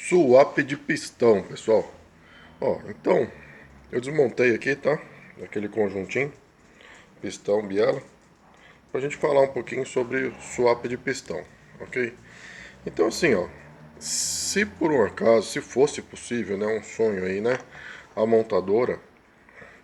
Swap de pistão, pessoal. Ó, então, eu desmontei aqui, tá? Aquele conjuntinho, pistão, biela, pra gente falar um pouquinho sobre swap de pistão, ok? Então, assim, ó, se por um acaso, se fosse possível, né, um sonho aí, né, a montadora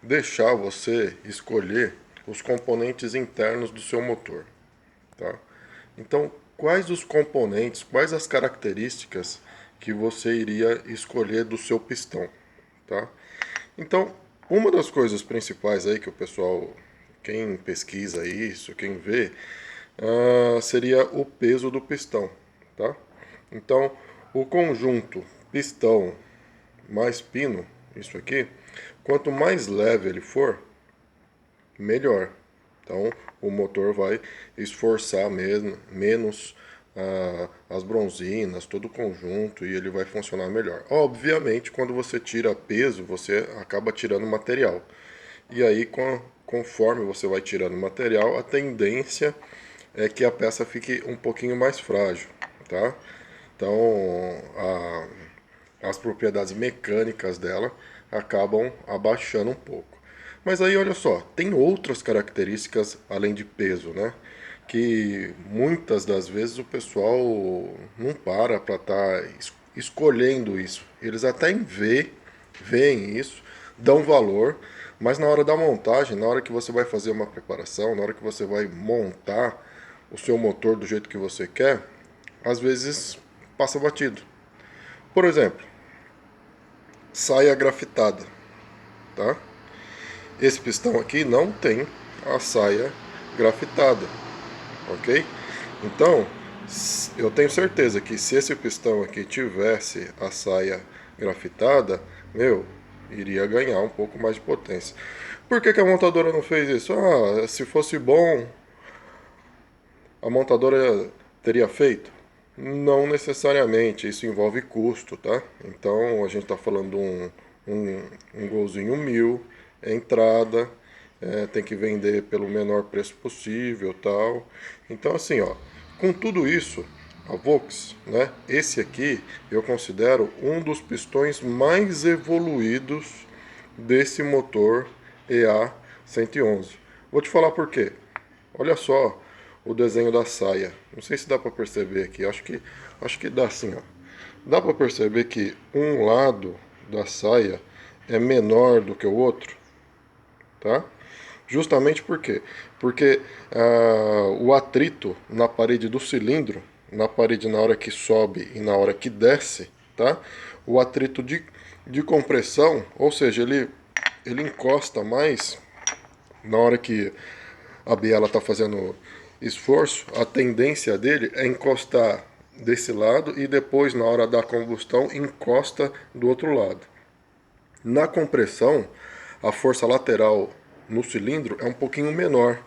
deixar você escolher os componentes internos do seu motor, tá? Então, quais os componentes, quais as características que você iria escolher do seu pistão, tá? Então, uma das coisas principais aí que o pessoal, quem pesquisa isso, quem vê, seria o peso do pistão, tá? Então, o conjunto pistão mais pino, isso aqui, quanto mais leve ele for, melhor. Então o motor vai esforçar mesmo, menos as bronzinas, todo o conjunto, e ele vai funcionar melhor. Obviamente, quando você tira peso, você acaba tirando material. E aí, conforme você vai tirando material, a tendência é que a peça fique um pouquinho mais frágil, tá? Então, as propriedades mecânicas dela acabam abaixando um pouco. Mas aí olha só, tem outras características além de peso, né? Que muitas das vezes o pessoal não para estar escolhendo isso. Eles até veem isso, dão valor, mas na hora da montagem, na hora que você vai fazer uma preparação, na hora que você vai montar o seu motor do jeito que você quer, às vezes passa batido. Por exemplo, saia grafitada, tá? Esse pistão aqui não tem a saia grafitada, ok? Então, eu tenho certeza que se esse pistão aqui tivesse a saia grafitada, meu, iria ganhar um pouco mais de potência. Por que a montadora não fez isso? Ah, se fosse bom, a montadora teria feito? Não necessariamente, isso envolve custo, tá? Então a gente está falando de um golzinho 1000, entrada, tem que vender pelo menor preço possível, tal. Então assim, ó, com tudo isso, a Vox, né? Esse aqui eu considero um dos pistões mais evoluídos desse motor EA 111. Vou te falar por quê. Olha só o desenho da saia. Não sei se dá para perceber aqui. Acho que dá sim, ó. Dá para perceber que um lado da saia é menor do que o outro, tá? Justamente por quê? Porque o atrito na parede do cilindro, na parede na hora que sobe e na hora que desce, tá? O atrito de compressão, ou seja, ele encosta mais na hora que a biela está fazendo esforço, a tendência dele é encostar desse lado e depois, na hora da combustão, encosta do outro lado. Na compressão, a força lateral no cilindro é um pouquinho menor.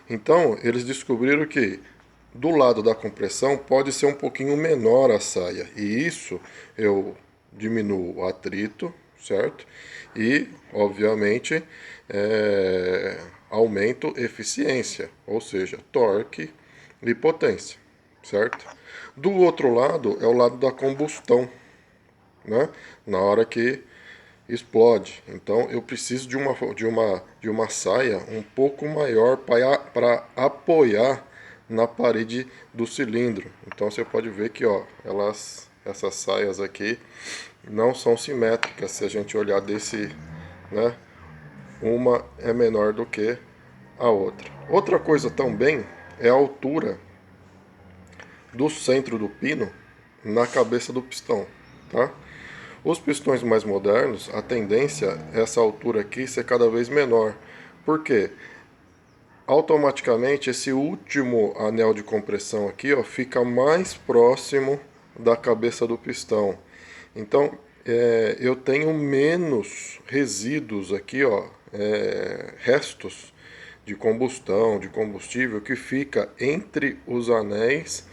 Então, eles descobriram que do lado da compressão pode ser um pouquinho menor a saia. E isso eu diminuo o atrito, certo? E, obviamente, aumento eficiência, ou seja, torque e potência, certo? Do outro lado é o lado da combustão, né? Na hora que explode. Então eu preciso de uma saia um pouco maior para apoiar na parede do cilindro. Então você pode ver que, ó, essas saias aqui não são simétricas. Se a gente olhar desse, né, uma é menor do que a outra. Outra coisa também é a altura do centro do pino na cabeça do pistão, tá? Os pistões mais modernos, a tendência é essa altura aqui ser cada vez menor. Por quê? Automaticamente esse último anel de compressão aqui, ó, fica mais próximo da cabeça do pistão. Então eu tenho menos resíduos aqui, ó, restos de combustão, de combustível que fica entre os anéis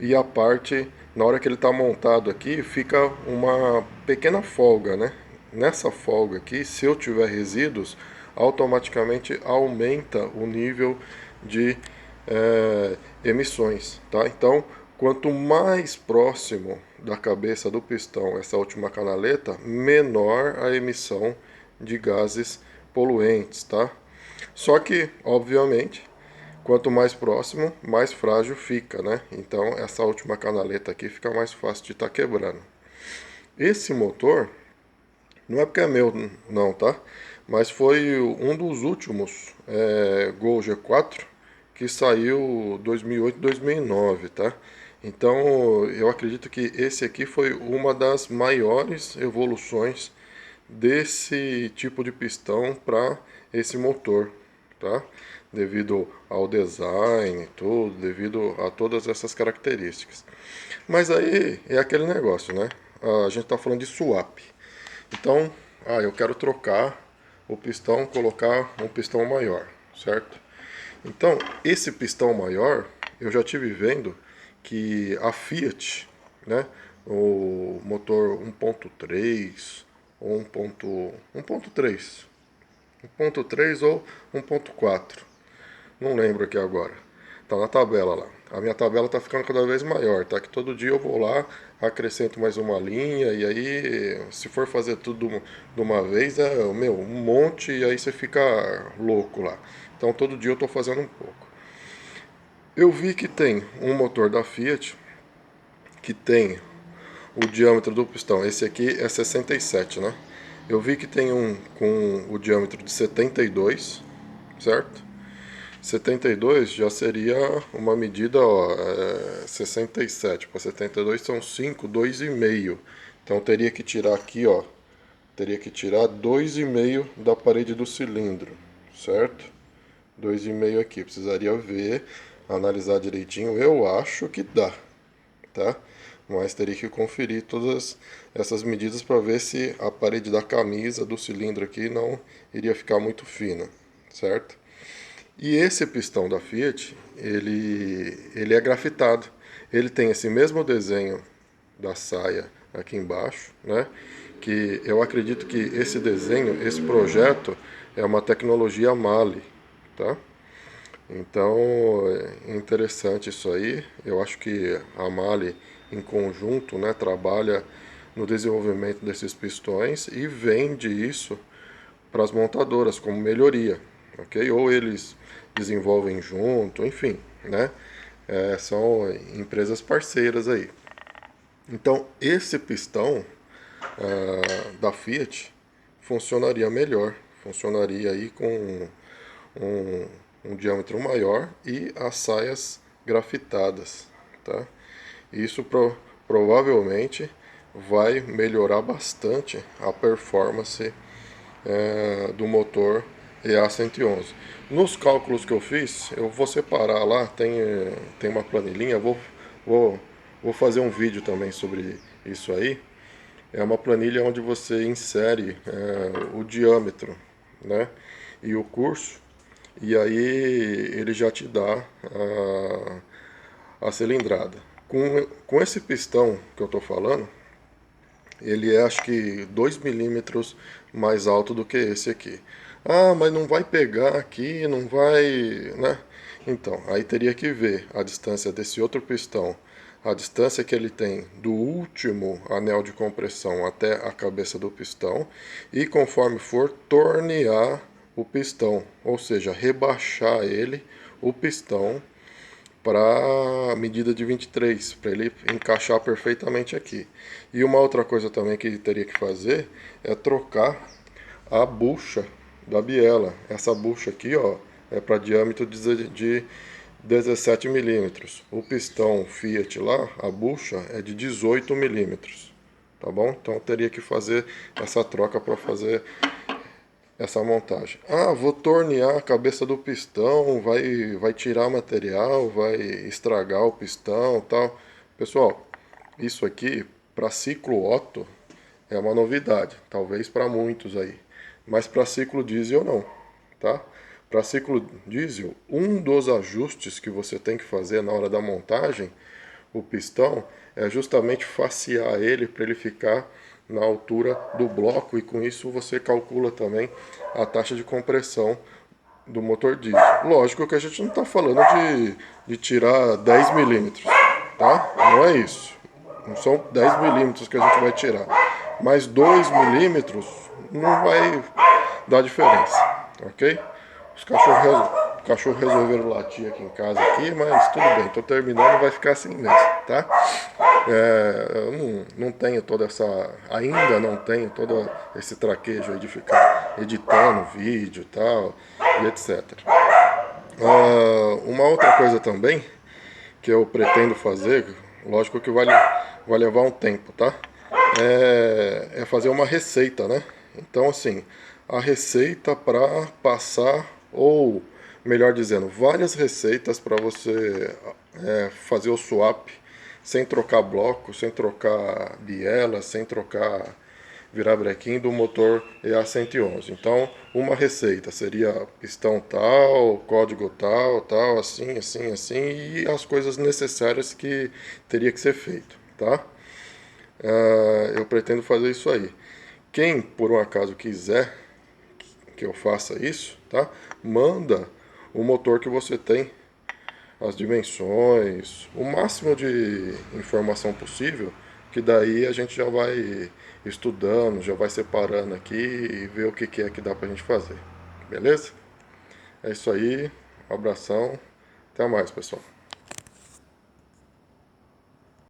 e a parte, na hora que ele está montado aqui, fica uma pequena folga, né? Nessa folga aqui, se eu tiver resíduos, automaticamente aumenta o nível de emissões, tá? Então, quanto mais próximo da cabeça do pistão, essa última canaleta, menor a emissão de gases poluentes, tá? Só que, obviamente, quanto mais próximo, mais frágil fica, né? Então, essa última canaleta aqui fica mais fácil de estar quebrando. Esse motor, não é porque é meu, não, tá? Mas foi um dos últimos Gol G4 que saiu 2008, 2009, tá? Então, eu acredito que esse aqui foi uma das maiores evoluções desse tipo de pistão para esse motor, tá? Devido ao design, tudo, devido a todas essas características. Mas aí é aquele negócio, né? A gente está falando de swap. Então, eu quero trocar o pistão, colocar um pistão maior, certo? Então, esse pistão maior, eu já tive vendo que a Fiat, né, o motor 1.3 ou 1.3, 1.3 ou 1.4, não lembro aqui agora. Tá na tabela lá. A minha tabela tá ficando cada vez maior, tá? Que todo dia eu vou lá, acrescento mais uma linha, e aí, se for fazer tudo de uma vez, um monte, e aí você fica louco lá. Então todo dia eu tô fazendo um pouco. Eu vi que tem um motor da Fiat que tem o diâmetro do pistão. Esse aqui é 67, né? Eu vi que tem um com o diâmetro de 72, certo? 72 já seria uma medida, ó, 67 para 72 são 5, 2,5. Então teria que tirar aqui, ó, teria que tirar 2,5 da parede do cilindro, certo? 2,5 aqui, precisaria ver, analisar direitinho, eu acho que dá, tá? Mas teria que conferir todas essas medidas para ver se a parede da camisa do cilindro aqui não iria ficar muito fina, certo? E esse pistão da Fiat, ele é grafitado. Ele tem esse mesmo desenho da saia aqui embaixo, né? Que eu acredito que esse desenho, esse projeto é uma tecnologia Mali, tá? Então, é interessante isso aí. Eu acho que a Mali, em conjunto, né, trabalha no desenvolvimento desses pistões e vende isso para as montadoras como melhoria, ok? Ou eles desenvolvem junto, enfim, né? São empresas parceiras aí. Então, esse pistão da Fiat funcionaria melhor, funcionaria aí com um, um diâmetro maior e as saias grafitadas, tá? Isso provavelmente vai melhorar bastante a performance do motor EA111. Nos cálculos que eu fiz, eu vou separar lá, tem uma planilhinha, vou, vou fazer um vídeo também sobre isso aí. É uma planilha onde você insere o diâmetro, né, e o curso, e aí ele já te dá a cilindrada. Com esse pistão que eu estou falando, ele é acho que 2 milímetros mais alto do que esse aqui. Ah, mas não vai pegar aqui, não vai, né? Então, aí teria que ver a distância desse outro pistão, a distância que ele tem do último anel de compressão até a cabeça do pistão, e conforme for tornear o pistão, ou seja, rebaixar ele, o pistão, para a medida de 23, para ele encaixar perfeitamente aqui. E uma outra coisa também que ele teria que fazer é trocar a bucha da biela. Essa bucha aqui, ó, é para diâmetro de 17 milímetros. O pistão Fiat lá, a bucha é de 18 milímetros, tá bom? Então teria que fazer essa troca para fazer essa montagem. Ah, vou tornear a cabeça do pistão, vai tirar material, vai estragar o pistão, tal. Pessoal, isso aqui para ciclo Otto é uma novidade, talvez para muitos aí, mas para ciclo diesel não, tá? Para ciclo diesel, um dos ajustes que você tem que fazer na hora da montagem, o pistão, é justamente facear ele para ele ficar na altura do bloco, e com isso você calcula também a taxa de compressão do motor diesel. Lógico que a gente não está falando de tirar 10 milímetros, tá? Não é isso. Não são 10 milímetros que a gente vai tirar. Mas 2 milímetros não vai dar diferença, ok? Os cachorros resolveram latir aqui em casa, aqui, mas tudo bem, tô terminando, vai ficar assim mesmo, tá? Eu não tenho toda essa. Ainda não tenho todo esse traquejo aí de ficar editando vídeo e tal, e etc. Uma outra coisa também que eu pretendo fazer, lógico que vai levar um tempo, tá? É fazer uma receita, né? Então, assim, a receita para passar, ou melhor dizendo, várias receitas para você fazer o swap sem trocar bloco, sem trocar biela, sem trocar virabrequim do motor EA111. Então, uma receita seria pistão tal, código tal, tal, assim, assim, assim, e as coisas necessárias que teria que ser feito, tá? Eu pretendo fazer isso aí. Quem, por um acaso, quiser que eu faça isso, tá? Manda o motor que você tem, as dimensões, o máximo de informação possível, que daí a gente já vai estudando, já vai separando aqui e ver o que é que dá pra gente fazer. Beleza? É isso aí, um abração, até mais, pessoal.